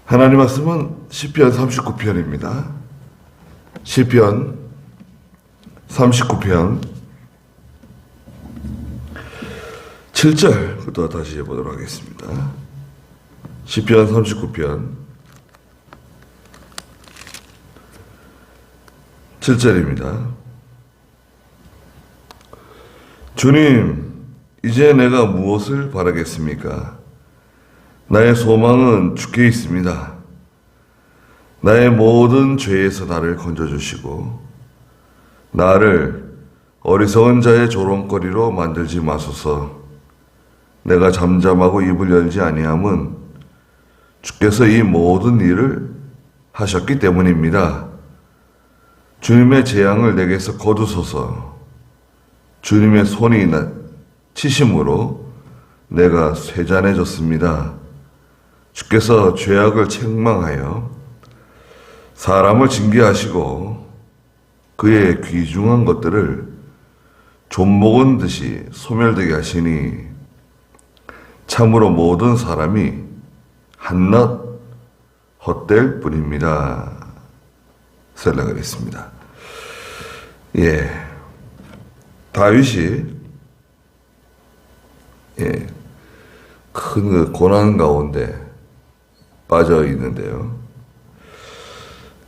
하나님 말씀은 시편 39편입니다. 시편 39편 7절부터 다시 해보도록 하겠습니다. 시편 39편 7절입니다. 주님, 이제 내가 무엇을 바라겠습니까? 나의 소망은 주께 있습니다. 나의 모든 죄에서 나를 건져주시고 나를 어리석은 자의 조롱거리로 만들지 마소서. 내가 잠잠하고 입을 열지 아니함은 주께서 이 모든 일을 하셨기 때문입니다. 주님의 재앙을 내게서 거두소서. 주님의 손이 치심으로 내가 쇠잔해졌습니다. 주께서 죄악을 책망하여 사람을 징계하시고 그의 귀중한 것들을 좀먹은 듯이 소멸되게 하시니 참으로 모든 사람이 한낱 헛될 뿐입니다. 셀락을 했습니다. 다윗이 큰 고난 가운데 빠져 있는데요.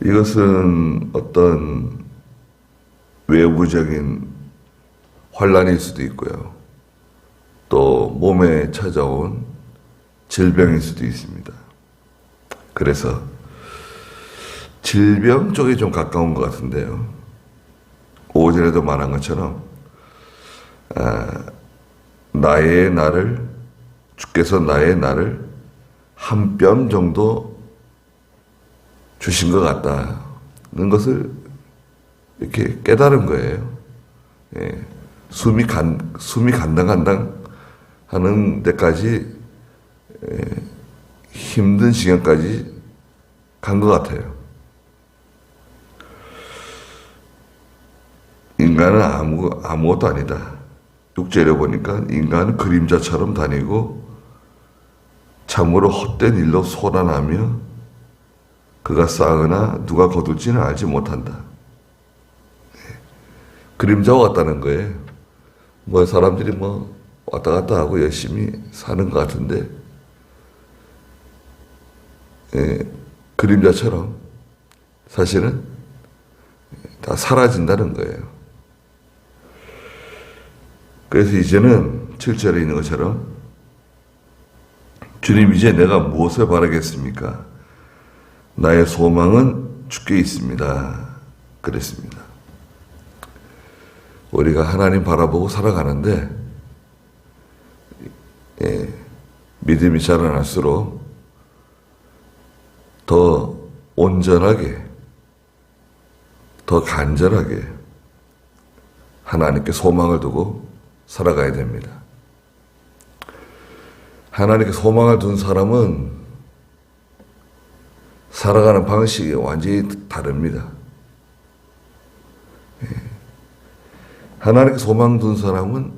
이것은 어떤 외부적인 환란일 수도 있고요. 또 몸에 찾아온 질병일 수도 있습니다. 그래서 질병 쪽에 좀 가까운 것 같은데요. 오전에도 말한 것처럼 주께서 나의 나를 한 뼘 정도 주신 것 같다는 것을 이렇게 깨달은 거예요. 숨이 간당간당 하는 데까지 힘든 시간까지 간 것 같아요. 인간은 아무것도 아니다. 6절에 보니까 인간은 그림자처럼 다니고 참으로 헛된 일로 소란하며 그가 쌓으나 누가 거둘지는 알지 못한다. 그림자와 같다는 거예요. 사람들이 왔다 갔다 하고 열심히 사는 것 같은데 그림자처럼 사실은 다 사라진다는 거예요. 그래서 이제는 7절에 있는 것처럼 주님, 이제 내가 무엇을 바라겠습니까? 나의 소망은 주께 있습니다. 그랬습니다. 우리가 하나님 바라보고 살아가는데 믿음이 자라날수록 더 온전하게, 더 간절하게 하나님께 소망을 두고 살아가야 됩니다. 하나님께 소망을 둔 사람은 살아가는 방식이 완전히 다릅니다. 하나님께 소망 둔 사람은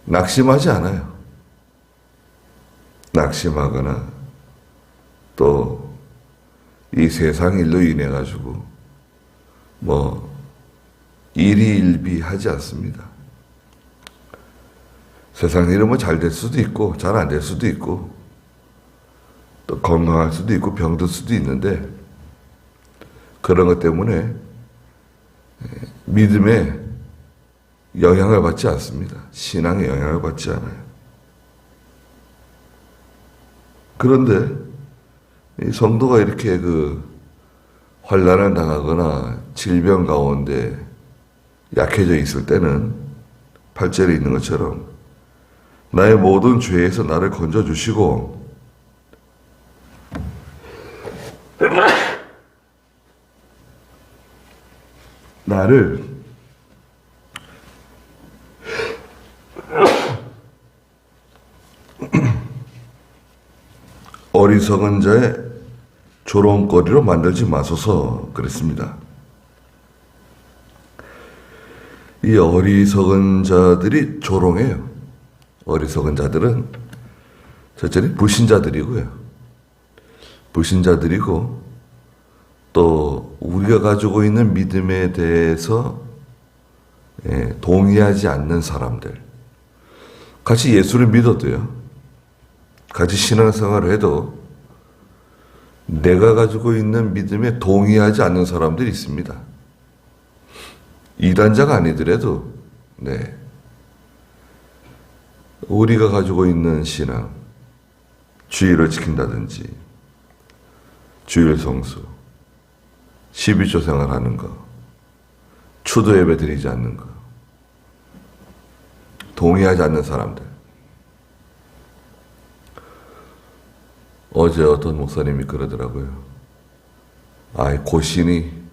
낙심하지 않아요. 낙심하거나 또 이 세상 일로 인해 가지고 일희일비하지 않습니다. 세상 일은 잘 될 수도 있고 잘 안 될 수도 있고 또 건강할 수도 있고 병들 수도 있는데 그런 것 때문에 믿음에 영향을 받지 않습니다. 신앙에 영향을 받지 않아요. 그런데 이 성도가 이렇게 환난을 당하거나 질병 가운데 약해져 있을 때는 8절에 있는 것처럼 나의 모든 죄에서 나를 건져주시고 나를 어리석은 자의 조롱거리로 만들지 마소서 그랬습니다. 이 어리석은 자들이 조롱해요. 어리석은 자들은 저절이 불신자들이고요. 불신자들이고 또 우리가 가지고 있는 믿음에 대해서 동의하지 않는 사람들, 같이 예수를 믿어도요, 같이 신앙생활을 해도 내가 가지고 있는 믿음에 동의하지 않는 사람들이 있습니다. 이단자가 아니더라도 우리가 가지고 있는 신앙, 주의를 지킨다든지 주일 성수, 12조 생활하는 거, 추도 예배 드리지 않는 거, 동의하지 않는 사람들. 어제 어떤 목사님이 그러더라고요. 고신이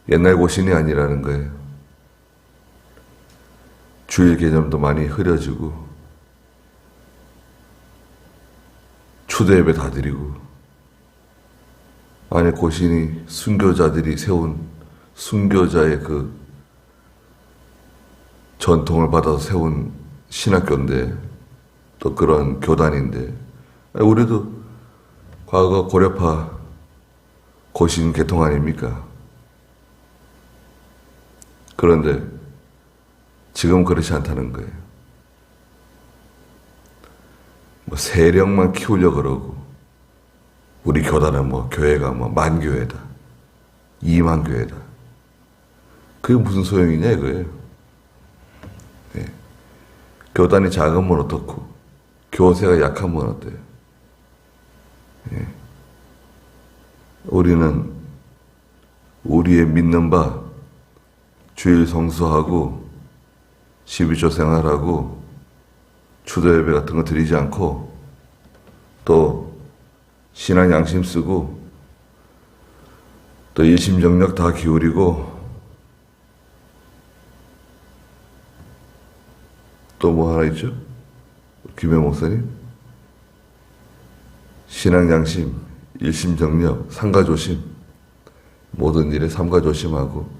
옛날 고신이 아니라는 거예요. 주일 개념도 많이 흐려지고 추도 예배 다 드리고, 고신이 순교자들이 세운 순교자의 그 전통을 받아서 세운 신학교인데, 또 그런 교단인데, 우리도 과거 고려파 고신 계통 아닙니까? 그런데 지금 그렇지 않다는 거예요. 세력만 키우려고 그러고, 우리 교단은 교회가 만교회다, 2만 교회다. 그게 무슨 소용이냐 이거예요. 교단이 작으면 어떻고, 교세가 약하면 어때요? 우리는 우리의 믿는 바, 주일 성수하고 12조 생활하고 추도 예배 같은 거 드리지 않고, 또 신앙 양심 쓰고, 또 일심정력 다 기울이고, 또 뭐 하나 있죠? 김영 목사님? 신앙 양심, 일심정력, 삼가조심, 모든 일에 삼가조심하고.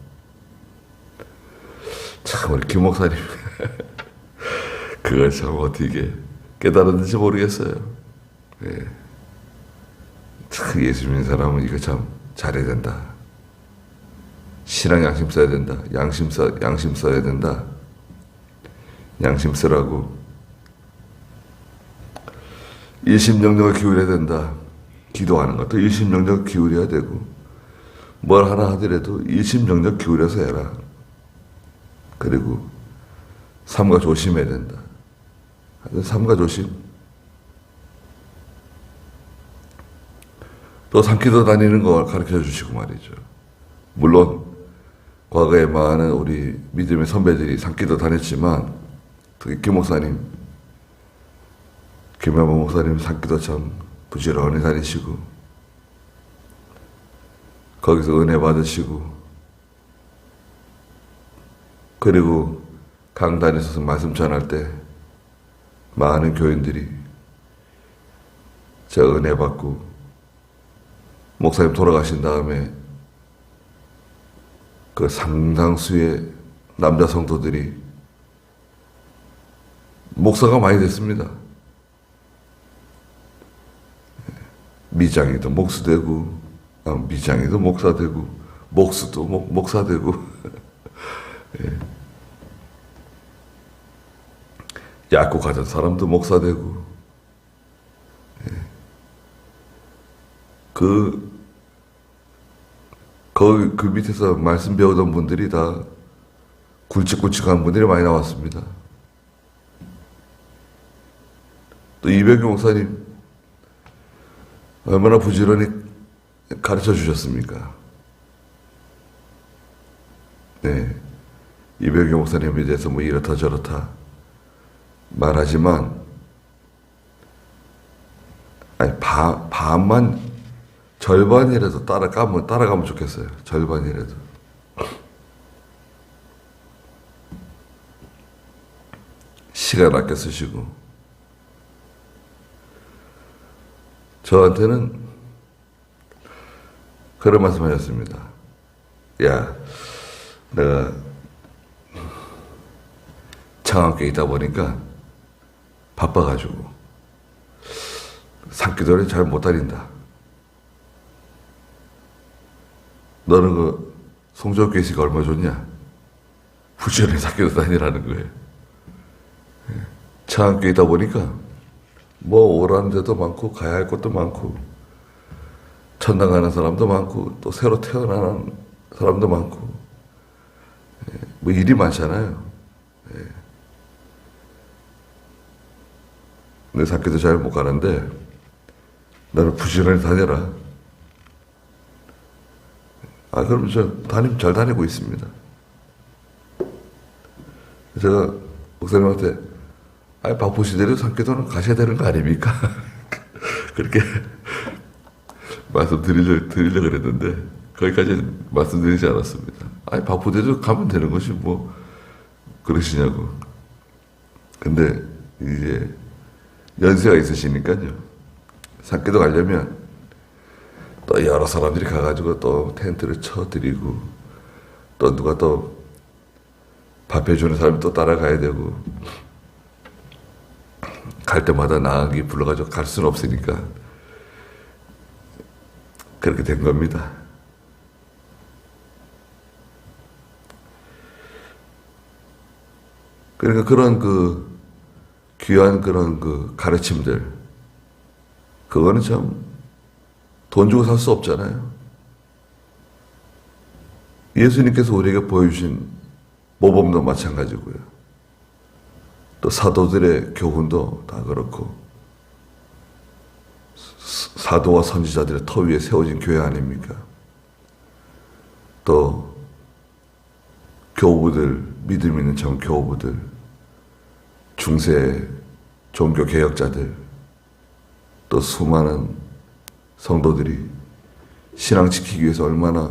참 우리 김 목사님 그걸 참 어떻게 깨달았는지 모르겠어요. 참 예수 믿는 사람은 이거 참 잘해야 된다. 신앙 양심 써야 된다. 양심 써야 된다. 양심 쓰라고. 일심정력을 기울여야 된다. 기도하는 것도 일심정력 기울여야 되고, 뭘 하나 하더라도 일심정력 기울여서 해라. 그리고 삼가 조심해야 된다. 삼가 조심. 또 산기도 다니는 걸 가르쳐 주시고 말이죠. 물론 과거에 많은 우리 믿음의 선배들이 산기도 다녔지만, 특히 김 목사님, 김현모 목사님 산기도 참 부지런히 다니시고, 거기서 은혜 받으시고, 그리고 강단에 서서 말씀 전할 때 많은 교인들이 저 은혜 받고, 목사님 돌아가신 다음에 그 상당수의 남자 성도들이 목사가 많이 됐습니다. 미장이도 목수 되고, 미장이도 목사 되고, 목수도 목사 되고, 약국 가던 사람도 목사 되고, 그 밑에서 말씀 배우던 분들이 다 굵직굵직한 분들이 많이 나왔습니다. 또 이병규 목사님 얼마나 부지런히 가르쳐 주셨습니까? 이병규 목사님에 대해서 이렇다 저렇다 말하지만, 반만, 절반이라도 따라가면 좋겠어요. 절반이라도. 시간 아껴 쓰시고. 저한테는 그런 말씀 하셨습니다. 야, 내가 창학교에 있다 보니까 바빠가지고 산기도를 잘 못 다닌다. 너는 그 송정교 씨가 얼마 줬냐? 부지런히 사귀어 다니라는 거예요. 차학교에 있다 보니까 뭐 오라는 데도 많고 가야 할 곳도 많고 천당 가는 사람도 많고 또 새로 태어나는 사람도 많고 뭐 일이 많잖아요. 내 학교도 잘 못 가는데 나는 부지런히 다녀라. 아, 그럼 잘 다니고 있습니다. 제가 목사님한테 바쁘시대로 산교도는 가셔야 되는 거 아닙니까? 그렇게 말씀드리려고 그랬는데 거기까지 말씀드리지 않았습니다. 바쁘대로 가면 되는 것이 뭐 그러시냐고. 근데 이제 연세가 있으시니까요. 산교도 가려면 또 여러 사람들이 가가지고 또 텐트를 쳐드리고 또 누가 또 밥 해주는 사람이 또 따라가야 되고 갈 때마다 나가기 불러가지고 갈 수는 없으니까 그렇게 된 겁니다. 그러니까 그런 귀한 그런 가르침들 그거는 참 돈 주고 살 수 없잖아요. 예수님께서 우리에게 보여주신 모범도 마찬가지고요. 또 사도들의 교훈도 다 그렇고 사도와 선지자들의 터 위에 세워진 교회 아닙니까? 또 교우들, 믿음 있는 참 교우들, 중세 종교 개혁자들, 또 수많은 성도들이 신앙 지키기 위해서 얼마나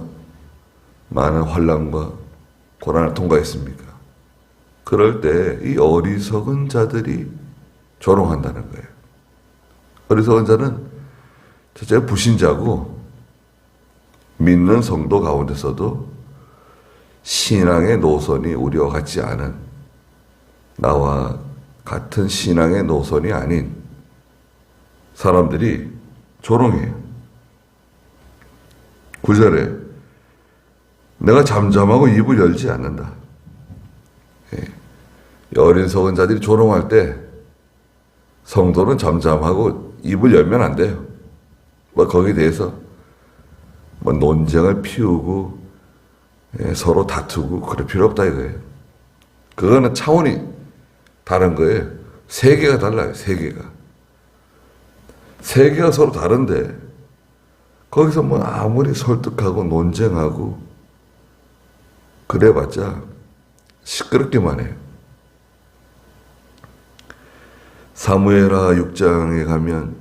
많은 환난과 고난을 통과했습니까? 그럴 때 이 어리석은 자들이 조롱한다는 거예요. 어리석은 자는 첫째 불신자고 믿는 성도 가운데서도 신앙의 노선이 우리와 같지 않은 나와 같은 신앙의 노선이 아닌 사람들이 조롱해요. 9절에 내가 잠잠하고 입을 열지 않는다. 어리석은 자들이 조롱할 때 성도는 잠잠하고 입을 열면 안 돼요. 뭐 거기에 대해서 뭐 논쟁을 피우고 서로 다투고 그럴 필요 없다 이거예요. 그거는 차원이 다른 거예요. 세계가 달라요. 세계가 서로 다른데 거기서 뭐 아무리 설득하고 논쟁하고 그래봤자 시끄럽기만 해요. 사무엘하 6장에 가면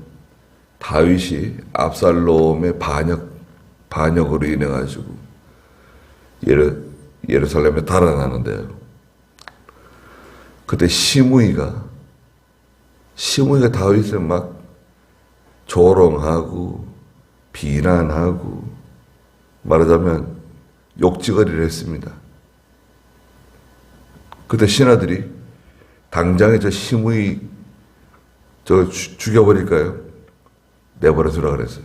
다윗이 압살롬의 반역으로 인해 가지고 예루살렘에 달아나는데요. 그때 시므이가 다윗을 막 조롱하고 비난하고 말하자면 욕지거리를 했습니다. 그때 신하들이 당장에 저 시므이 죽여버릴까요? 내버려 두라 그랬어요.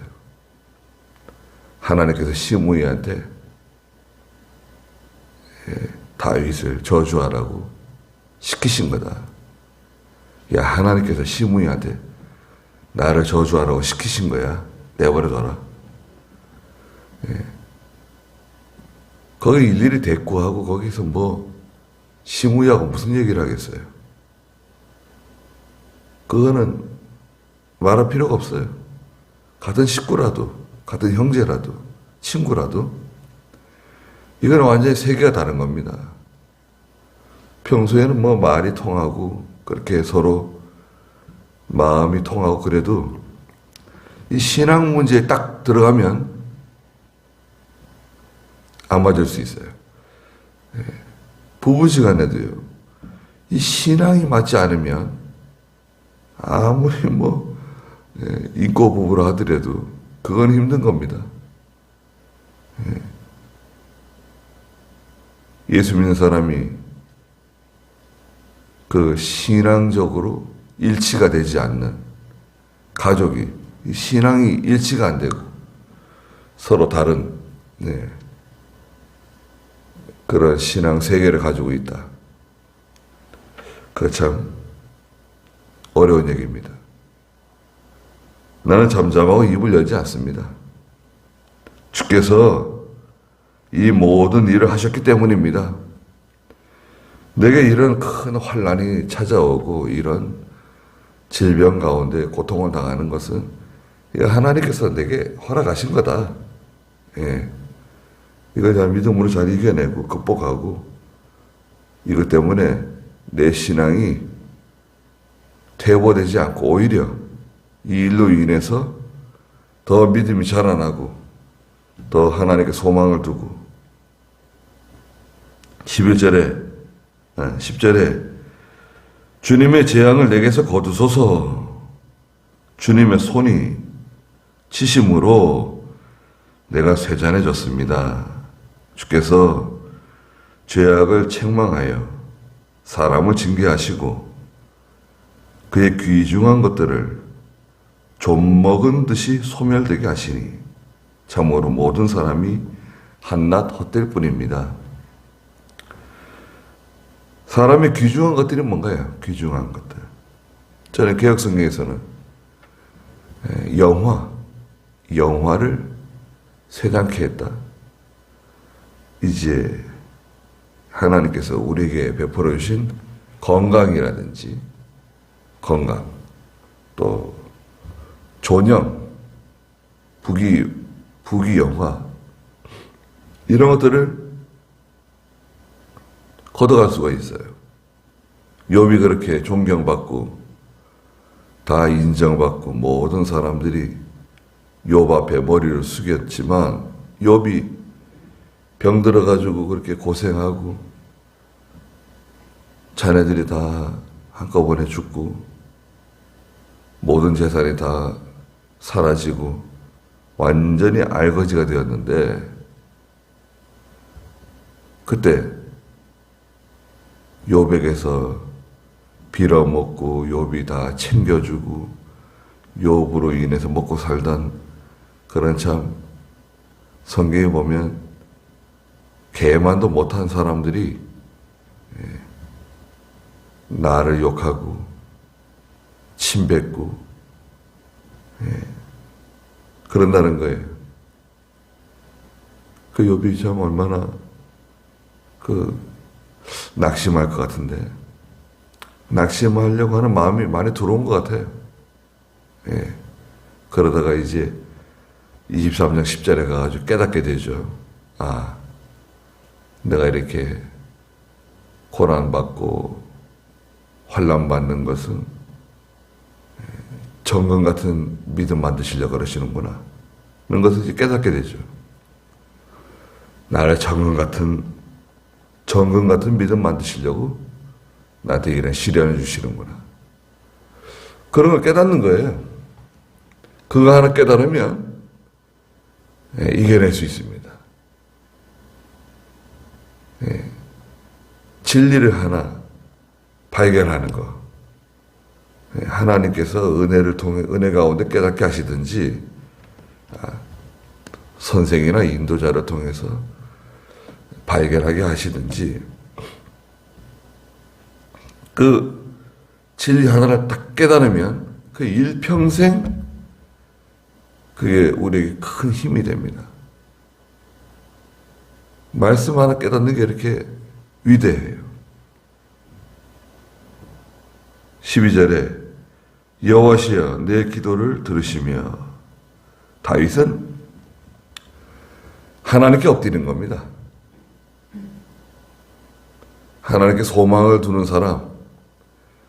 하나님께서 시므이한테 다윗을 저주하라고 시키신 거다. 야, 하나님께서 시므이한테 나를 저주하라고 시키신 거야. 내버려둬라. 거기 일일이 대꾸하고 거기서 뭐 시므이하고 무슨 얘기를 하겠어요. 그거는 말할 필요가 없어요. 같은 식구라도, 같은 형제라도, 친구라도 이거는 완전히 세계가 다른 겁니다. 평소에는 뭐 말이 통하고 그렇게 서로 마음이 통하고 그래도 이 신앙 문제에 딱 들어가면 안 맞을 수 있어요. 부부시간에도요. 이 신앙이 맞지 않으면 아무리 뭐 인고 부부라 하더라도 그건 힘든 겁니다. 예수 믿는 사람이 그 신앙적으로 일치가 되지 않는 가족이 신앙이 일치가 안 되고 서로 다른 그런 신앙 세계를 가지고 있다. 그거 참 어려운 얘기입니다. 나는 잠잠하고 입을 열지 않습니다. 주께서 이 모든 일을 하셨기 때문입니다. 내게 이런 큰 환난이 찾아오고 이런 질병 가운데 고통을 당하는 것은 하나님께서 내게 허락하신 거다. 예. 이걸 잘 믿음으로 잘 이겨내고 극복하고 이것 때문에 내 신앙이 퇴보되지 않고 오히려 이 일로 인해서 더 믿음이 자라나고 더 하나님께 소망을 두고 10절에 주님의 재앙을 내게서 거두소서. 주님의 손이 치심으로 내가 쇠잔해졌습니다. 주께서 죄악을 책망하여 사람을 징계하시고 그의 귀중한 것들을 좀 먹은 듯이 소멸되게 하시니 참으로 모든 사람이 한낱 헛될 뿐입니다. 사람의 귀중한 것들이 뭔가요? 귀중한 것들. 저는 개혁성경에서는 영화를 쇠잔케 했다. 이제 하나님께서 우리에게 베풀어 주신 건강이라든지 건강, 또 존영, 부귀영화 이런 것들을 걷어갈 수가 있어요. 욥이 그렇게 존경받고 다 인정받고 모든 사람들이 욥 앞에 머리를 숙였지만 욥이 병 들어가지고 그렇게 고생하고 자네들이 다 한꺼번에 죽고 모든 재산이 다 사라지고 완전히 알거지가 되었는데 그때 욥에게서 빌어먹고 욥이 다 챙겨주고 욥으로 인해서 먹고 살던 그런 참 성경에 보면 개만도 못한 사람들이 나를 욕하고 침뱉고 그런다는 거예요. 그 욥이 참 얼마나 낙심할 것 같은데 낙심하려고 하는 마음이 많이 들어온 것 같아요. 그러다가 이제 23장 10절에 가가지고 깨닫게 되죠. 아, 내가 이렇게 고난받고 환난받는 것은 정금 같은 믿음 만드시려고 그러시는구나. 그런 것을 이제 깨닫게 되죠. 나를 정금 같은 믿음 만드시려고 나한테 이런 시련을 주시는구나. 그런 걸 깨닫는 거예요. 그거 하나 깨달으면 이겨낼 수 있습니다. 진리를 하나 발견하는 거. 하나님께서 은혜를 통해 은혜 가운데 깨닫게 하시든지 선생이나 인도자를 통해서 발견하게 하시든지 그 진리 하나를 딱 깨달으면 그 일평생 그게 우리에게 큰 힘이 됩니다. 말씀 하나 깨닫는 게 이렇게 위대해요. 12절에 여호와시여 내 기도를 들으시며 다윗은 하나님께 엎드리는 겁니다. 하나님께 소망을 두는 사람,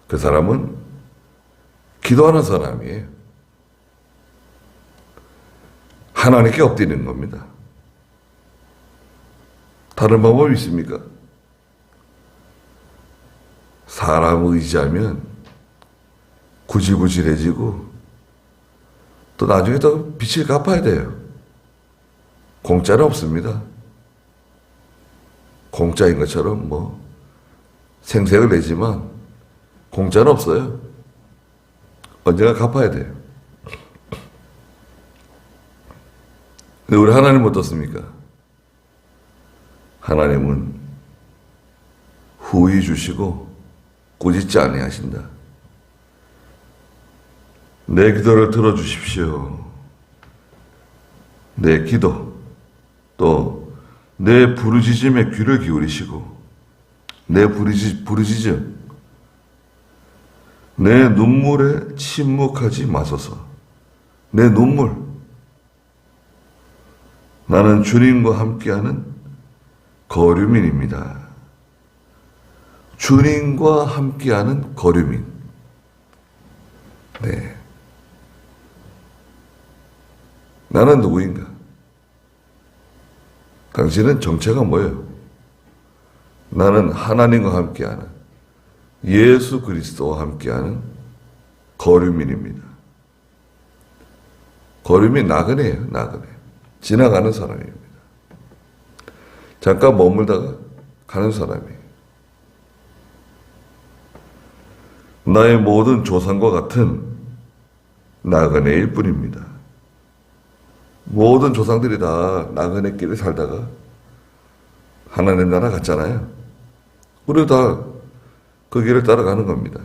그 사람은 기도하는 사람이에요. 하나님께 엎드리는 겁니다. 다른 방법이 있습니까? 사람 의지하면 구질구질해지고 또 나중에 또 빚을 갚아야 돼요. 공짜는 없습니다. 공짜인 것처럼 생색을 내지만 공짜는 없어요. 언젠가 갚아야 돼요. 근데 우리 하나님은 어떻습니까? 하나님은 후히 주시고 꾸짖지 아니하신다. 내 기도를 들어주십시오. 내 기도, 또 내 부르짖음에 귀를 기울이시고 내 부르짖음, 내 눈물에 침묵하지 마소서. 내 눈물, 나는 주님과 함께하는 거류민입니다. 주님과 함께하는 거류민. 네. 나는 누구인가? 당신은 정체가 뭐예요? 나는 하나님과 함께하는, 예수 그리스도와 함께하는 거류민입니다. 거류민 나그네예요, 나그네. 지나가는 사람입니다. 잠깐 머물다가 가는 사람이에요. 나의 모든 조상과 같은 나그네일 뿐입니다. 모든 조상들이 다 나그네 길을 살다가 하나님 나라 갔잖아요. 우리도 다 그 길을 따라가는 겁니다.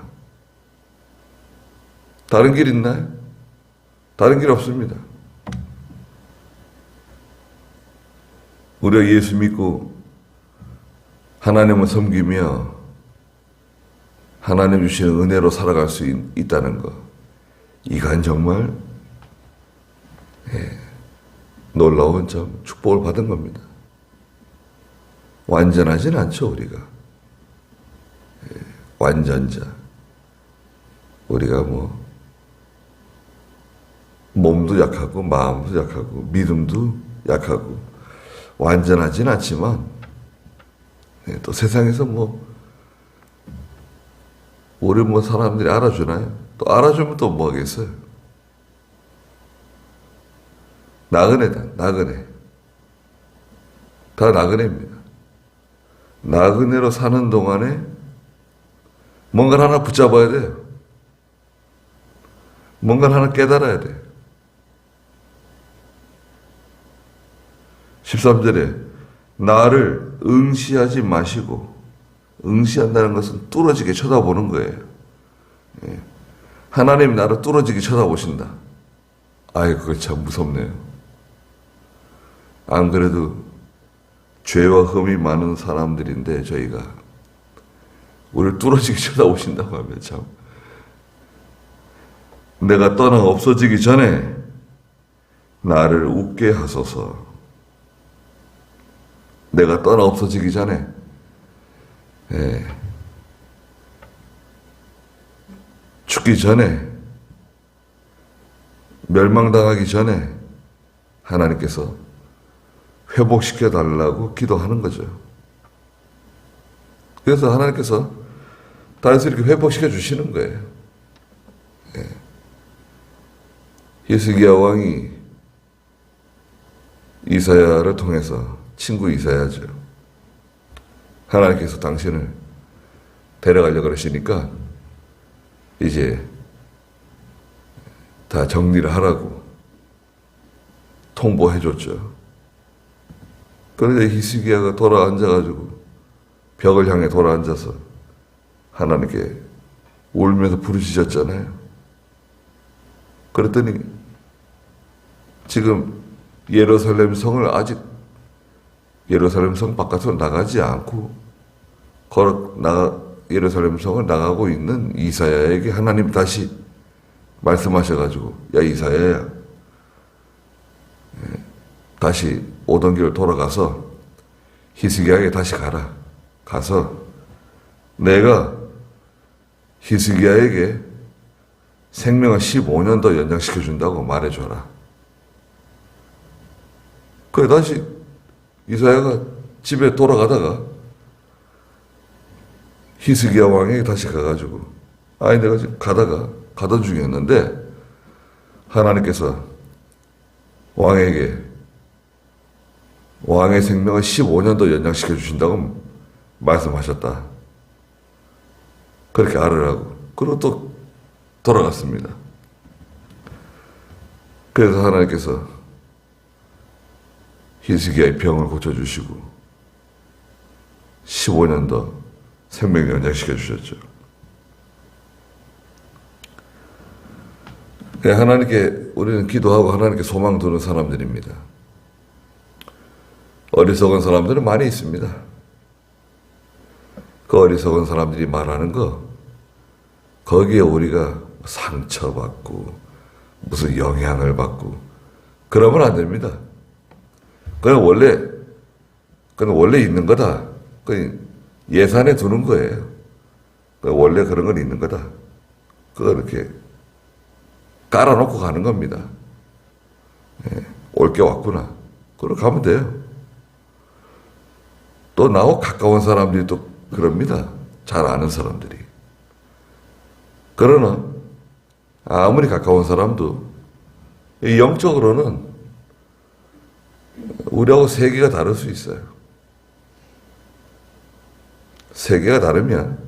다른 길 있나요? 다른 길 없습니다. 우리가 예수 믿고 하나님을 섬기며 하나님 주시는 은혜로 살아갈 수 있다는 것, 이건 정말 놀라운 점, 축복을 받은 겁니다. 완전하진 않죠, 우리가. 완전자. 우리가 몸도 약하고 마음도 약하고 믿음도 약하고 완전하진 않지만 또 세상에서 우리 사람들이 알아주나요? 또 알아주면 또 뭐 하겠어요? 나그네다, 나그네. 다 나그네입니다. 나그네로 사는 동안에 뭔가를 하나 붙잡아야 돼요. 뭔가를 하나 깨달아야 돼요. 13절에 나를 응시하지 마시고, 응시한다는 것은 뚫어지게 쳐다보는 거예요. 하나님이 나를 뚫어지게 쳐다보신다. 아이, 그거 참 무섭네요. 안 그래도 죄와 흠이 많은 사람들인데 저희가 우리를 뚫어지게 쳐다보신다고 하면 참, 내가 떠나 없어지기 전에 나를 웃게 하소서. 내가 떠나 없어지기 전에, 죽기 전에, 멸망당하기 전에 하나님께서 회복시켜 달라고 기도하는 거죠. 그래서 하나님께서 다시 이렇게 회복시켜 주시는 거예요. 히스기야 왕이 이사야를 통해서, 친구 이사야죠, 하나님께서 당신을 데려가려고 그러시니까 이제 다 정리를 하라고 통보해 줬죠. 그런데 히스기야가 돌아앉아가지고 벽을 향해 돌아앉아서 하나님께 울면서 부르짖었잖아요. 그랬더니 지금 예루살렘 성을 아직 예루살렘 성 바깥으로 나가지 않고 예루살렘 성을 나가고 있는 이사야에게 하나님 다시 말씀하셔가지고, 야 이사야야, 다시 오던 길을 돌아가서 히스기야에게 다시 가라. 가서 내가 히스기야에게 생명을 15년 더 연장시켜 준다고 말해줘라. 그래 다시 이사야가 집에 돌아가다가 히스기야 왕에게 다시 가가지고, 아니 내가 지금 가던 중이었는데 하나님께서 왕에게 왕의 생명을 15년 더 연장시켜 주신다고 말씀하셨다. 그렇게 알으라고. 그리고 또 돌아갔습니다. 그래서 하나님께서 히스기야의 병을 고쳐주시고 15년 더 생명 연장시켜 주셨죠. 하나님께 우리는 기도하고 하나님께 소망 두는 사람들입니다. 어리석은 사람들은 많이 있습니다. 그 어리석은 사람들이 말하는 거 거기에 우리가 상처받고 무슨 영향을 받고 그러면 안 됩니다. 그건 원래 있는 거다. 그건 예산에 두는 거예요. 원래 그런 건 있는 거다. 그거 이렇게 깔아놓고 가는 겁니다. 올 게 왔구나. 그러고 가면 돼요. 또 나하고 가까운 사람들이 또 그럽니다. 잘 아는 사람들이. 그러나 아무리 가까운 사람도 영적으로는 우리하고 세계가 다를 수 있어요. 세계가 다르면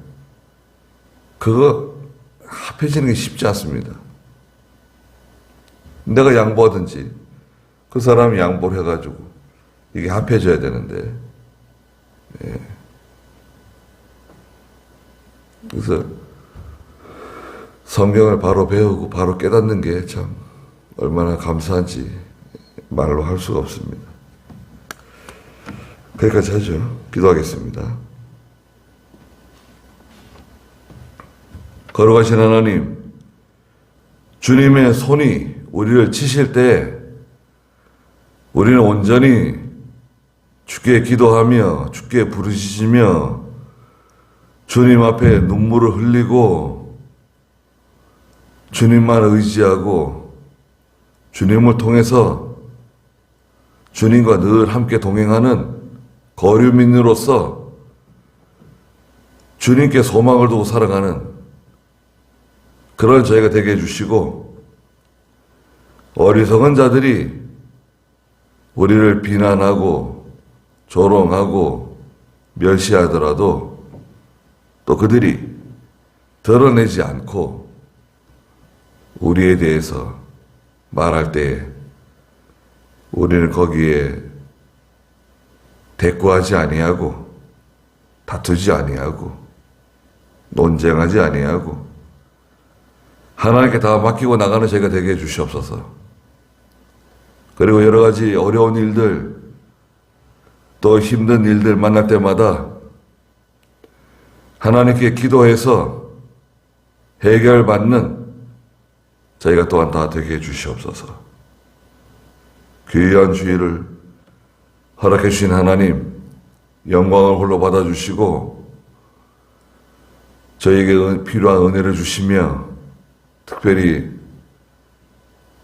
그거 합해지는 게 쉽지 않습니다. 내가 양보하든지 그 사람이 양보를 해가지고 이게 합해져야 되는데 그래서 성경을 바로 배우고 바로 깨닫는 게 참 얼마나 감사한지 말로 할 수가 없습니다. 거기까지 하죠. 기도하겠습니다. 거룩하신 하나님, 주님의 손이 우리를 치실 때 우리는 온전히 주께 기도하며 주께 부르짖으며 주님 앞에 눈물을 흘리고 주님만 의지하고 주님을 통해서 주님과 늘 함께 동행하는 거류민으로서 주님께 소망을 두고 살아가는 그런 저희가 되게 해주시고 어리석은 자들이 우리를 비난하고 조롱하고 멸시하더라도 또 그들이 드러내지 않고 우리에 대해서 말할 때 우리는 거기에 대꾸하지 아니하고 다투지 아니하고 논쟁하지 아니하고 하나님께 다 맡기고 나가는 저희가 되게 해주시옵소서. 그리고 여러 가지 어려운 일들 또 힘든 일들 만날 때마다 하나님께 기도해서 해결받는 저희가 또한 다 되게 해주시옵소서. 귀한 주의를 허락해 주신 하나님 영광을 홀로 받아주시고 저희에게 필요한 은혜를 주시며 특별히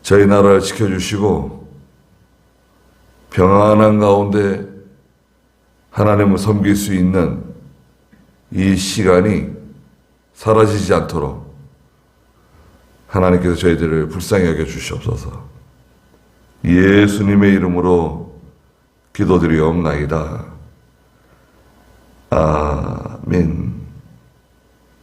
저희 나라를 지켜주시고 평안한 가운데 하나님을 섬길 수 있는 이 시간이 사라지지 않도록 하나님께서 저희들을 불쌍히 여겨 주시옵소서. 예수님의 이름으로 기도드리옵나이다. 아멘.